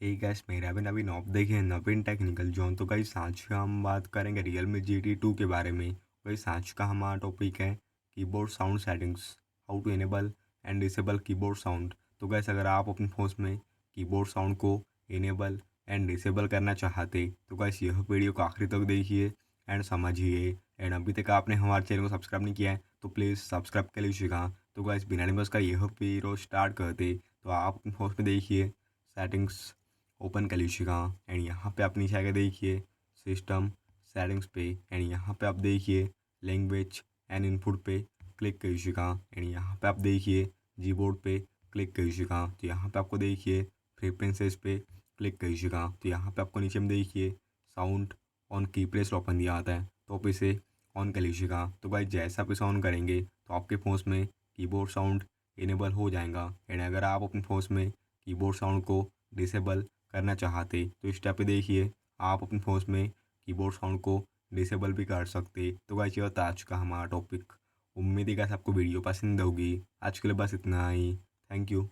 Hey guys, मेरा भी नवीन आप देखिए नवीन टेक्निकल जोन। तो गाइस आज हम बात करेंगे Realme GT2 के बारे में। गाइस आज का हमारा टॉपिक है keyboard sound settings, how to enable and disable keyboard sound. तो गाइस अगर आप अपने फ़ोन में कीबोर्ड साउंड को इनेबल एंड डिसेबल करना चाहते तो गाइस यह वीडियो को आखिरी तक देखिए एंड समझिए। एंड अभी तक आपने हमारे चैनल को सब्सक्राइब नहीं किया है तो प्लीज़ सब्सक्राइब कर लीजिएगा। तो गाइस बिना टाइम वेस्ट का यह वीडियो स्टार्ट करते। तो आप अपने फ़ोन में देखिए सेटिंग्स ओपन कर लीजिएगा एंड यहाँ पे आप नीचे आके देखिए सिस्टम सेटिंग्स पे एंड यहाँ पे आप देखिए लैंग्वेज एंड इनपुट पे क्लिक कीजिएगा एंड यहाँ पे आप देखिए कीबोर्ड पे क्लिक कीजिएगा। तो यहाँ पे आपको देखिए प्रेफरेंसेस पे क्लिक कीजिएगा। तो यहाँ पे आपको नीचे में देखिए साउंड ऑन की प्रेस ओपन दिया आता है तो आप इसे ऑन कर लीजिएगा। तो भाई जैसा आप इसे ऑन करेंगे तो आपके फ़ोन में कीबोर्ड साउंड इनेबल हो जाएगा। एंड अगर आप अपने फ़ोन में कीबोर्ड साउंड को डिसेबल करना चाहते तो इस स्टेप पे देखिए आप अपने फ़ोन में कीबोर्ड साउंड को डिसेबल भी कर सकते। तो गाइस ये था आज का हमारा टॉपिक। उम्मीद है गाइस आपको वीडियो पसंद होगी। आज के लिए बस इतना ही। Thank you.